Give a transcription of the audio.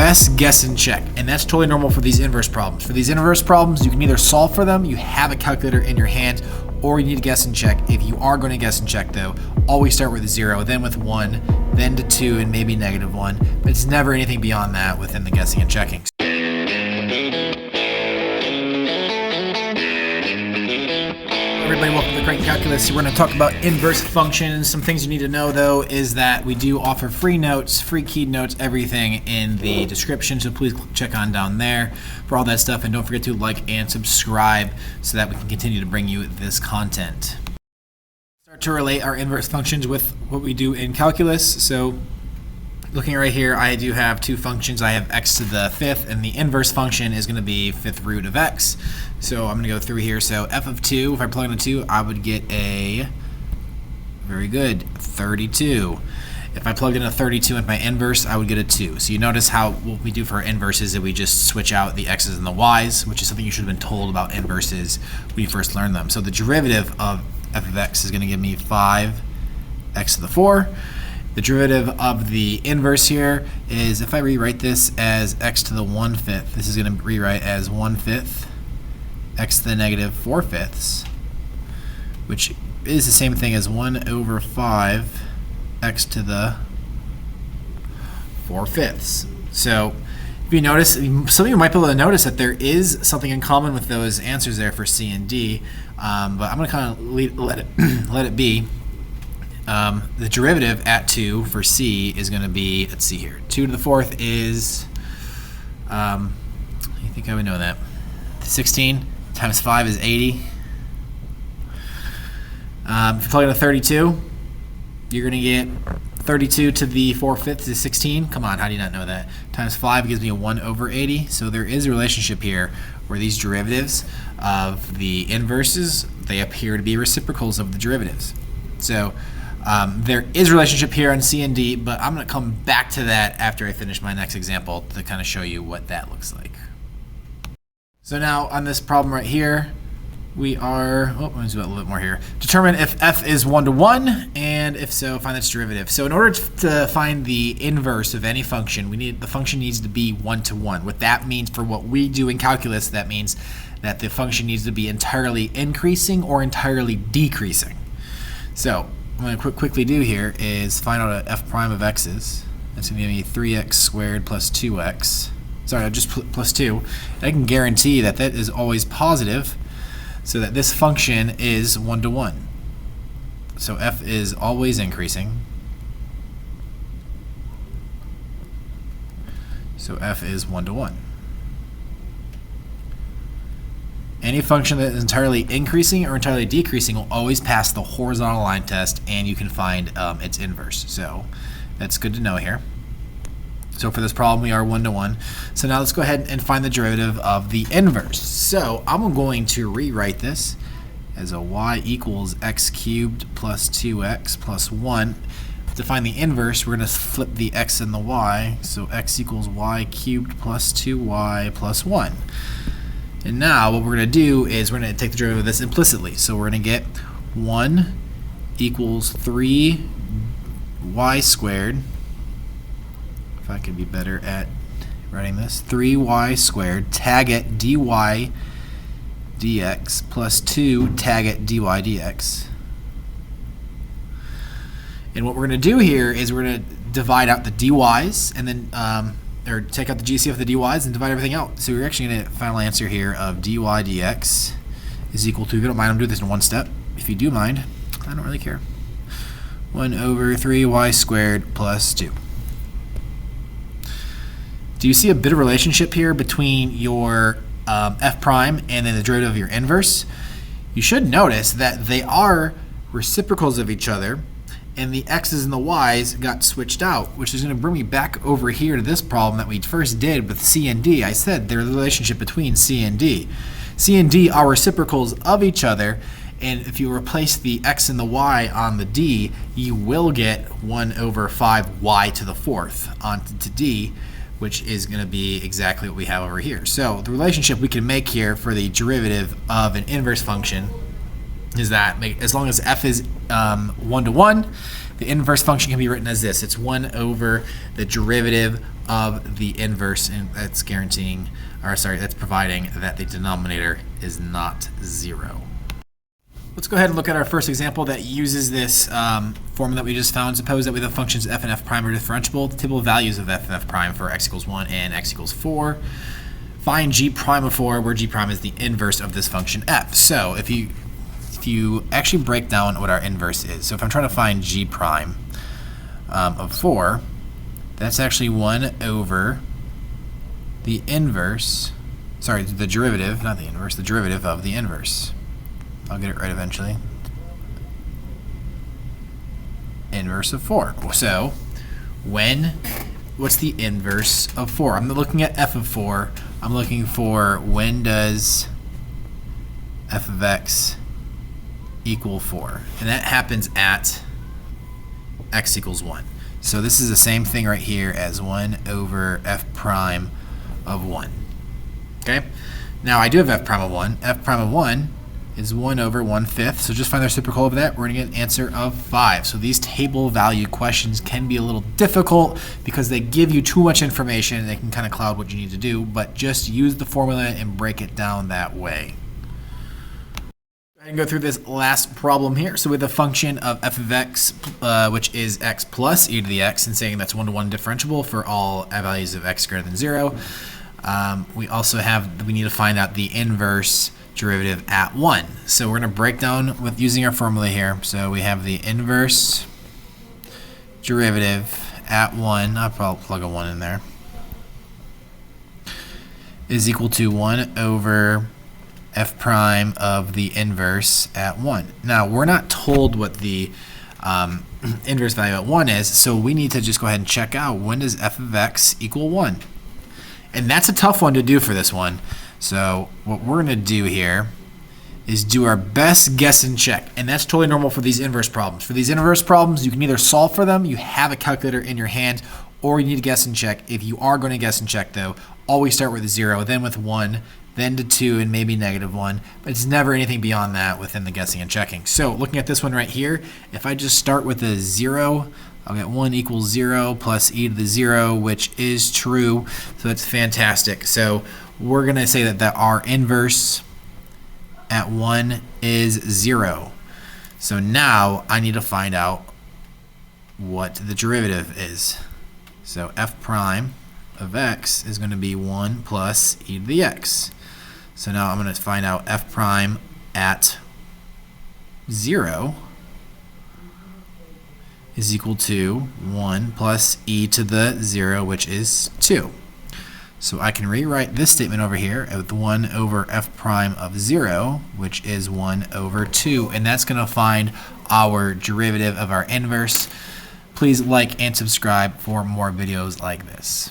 best guess and check, and that's totally normal for these inverse problems. For these inverse problems, you can either solve for them, you have a calculator in your hand, or you need to guess and check. If you are going to guess and check though, always start with a 0, then with 1, then to 2, and maybe -1, but it's never anything beyond that within the guessing and checking. Everybody, welcome to the Cranky Calculus. We're going to talk about inverse functions. Some things you need to know, though, is that we do offer free notes, free keyed notes, everything in the description. So please check on down there for all that stuff. And don't forget to like and subscribe so that we can continue to bring you this content. Start to relate our inverse functions with what we do in calculus. So looking right here, I do have two functions. I have x to the 5th, and the inverse function is going to be 5th root of x. So I'm going to go through here. So f of 2, if I plug in a 2, I would get a, very good, 32. If I plugged in a 32 into my inverse, I would get a 2. So you notice how what we do for our inverses is we just switch out the x's and the y's, which is something you should have been told about inverses when you first learned them. So the derivative of f of x is going to give me 5x to the 4. The derivative of the inverse here is, if I rewrite this as x to the 1/5, this is going to rewrite as 1/5 x to the negative 4/5, which is the same thing as 1/5 x to the 4/5. So if you notice, some of you might be able to notice that there is something in common with those answers there for C and D, but I'm going to kind of let it be. The derivative at 2 for C is going to be, let's see here, 2 to the 4th is, I think I would know that, 16 times 5 is 80. If you plug in a 32, you're going to get 32 to the 4/5 is 16. Come on, how do you not know that? Times 5 gives me a 1/80. So there is a relationship here where these derivatives of the inverses, they appear to be reciprocals of the derivatives. So there is a relationship here on C and D, but I'm going to come back to that after I finish my next example to kind of show you what that looks like. So now on this problem right here, we are, let me do a little bit more here. Determine if f is 1 to 1, and if so, find its derivative. So in order to find the inverse of any function, the function needs to be 1 to 1. What that means for what we do in calculus, that means that the function needs to be entirely increasing or entirely decreasing. So what I'm going to quickly do here is find out what f prime of x is. That's going to give me 3x squared plus 2x. Sorry, just plus 2. I can guarantee that that is always positive, so that this function is 1 to 1. So f is always increasing. So f is 1 to 1. Any function that is entirely increasing or entirely decreasing will always pass the horizontal line test, and you can find its inverse. So that's good to know here. So for this problem, we are 1 to 1. So now let's go ahead and find the derivative of the inverse. So I'm going to rewrite this as a y equals x cubed plus 2x plus 1. To find the inverse, we're going to flip the x and the y. So x equals y cubed plus 2y plus 1. And now what we're going to do is we're going to take the derivative of this implicitly. So we're going to get 1 equals 3y squared. If I could be better at writing this. 3y squared, tag it dy dx plus 2 tag it dy dx. And what we're going to do here is we're going to divide out the dy's and then or take out the GCF of the dy's and divide everything out. So we're actually going to get a final answer here of dy dx is equal to, if you don't mind, I'm doing this in one step. If you do mind, I don't really care. 1 over 3y squared plus 2. Do you see a bit of relationship here between your f prime and then the derivative of your inverse? You should notice that they are reciprocals of each other, and the x's and the y's got switched out, which is going to bring me back over here to this problem that we first did with C and D. I said there's a relationship between C and D. C and D are reciprocals of each other, and if you replace the x and the y on the D, you will get 1 over 5y to the 4th onto D, which is going to be exactly what we have over here. So the relationship we can make here for the derivative of an inverse function is that as long as f is 1 to 1, the inverse function can be written as this. It's 1 over the derivative of the inverse, and that's guaranteeing, or sorry, that's providing that the denominator is not 0. Let's go ahead and look at our first example that uses this formula that we just found. Suppose that we have functions f and f prime are differentiable. The table of values of f and f prime for x equals 1 and x equals 4. Find g prime of 4, where g prime is the inverse of this function f. So if you actually break down what our inverse is, so if I'm trying to find g prime of 4, that's actually 1 over the inverse, sorry, the derivative, not the inverse, the derivative of the inverse. I'll get it right eventually. Inverse of 4. So what's the inverse of 4? I'm looking at f of 4. I'm looking for when does f of x equal 4? And that happens at x equals 1. So this is the same thing right here as 1 over f prime of 1. Okay? Now I do have f prime of 1. F prime of 1 is 1 over 1/5. So just find the reciprocal of that. We're going to get an answer of 5. So these table value questions can be a little difficult because they give you too much information and they can kind of cloud what you need to do, but just use the formula and break it down that way. Go ahead and go through this last problem here. So with a function of f of x, which is x plus e to the x, and saying that's 1-to-1 differentiable for all values of x greater than 0. We need to find out the inverse derivative at 1. So we're going to break down with using our formula here. So we have the inverse derivative at 1, I'll probably plug a 1 in there, is equal to 1 over f prime of the inverse at 1. Now we're not told what the inverse value at 1 is, so we need to just go ahead and check out when does f of x equal 1. And that's a tough one to do for this one. So what we're going to do here is do our best guess and check. And that's totally normal for these inverse problems. For these inverse problems, you can either solve for them, you have a calculator in your hand, or you need to guess and check. If you are going to guess and check, though, always start with 0, then with 1, then to 2, and maybe -1. But it's never anything beyond that within the guessing and checking. So looking at this one right here, if I just start with a 0, I'll get 1 equals 0 plus e to the 0, which is true. So that's fantastic. So we're going to say that our inverse at 1 is 0. So now I need to find out what the derivative is. So f prime of x is going to be 1 plus e to the x. So now I'm going to find out f prime at 0 is equal to 1 plus e to the 0, which is 2. So I can rewrite this statement over here with 1 over f prime of 0, which is 1 over 2. And that's going to find our derivative of our inverse. Please like and subscribe for more videos like this.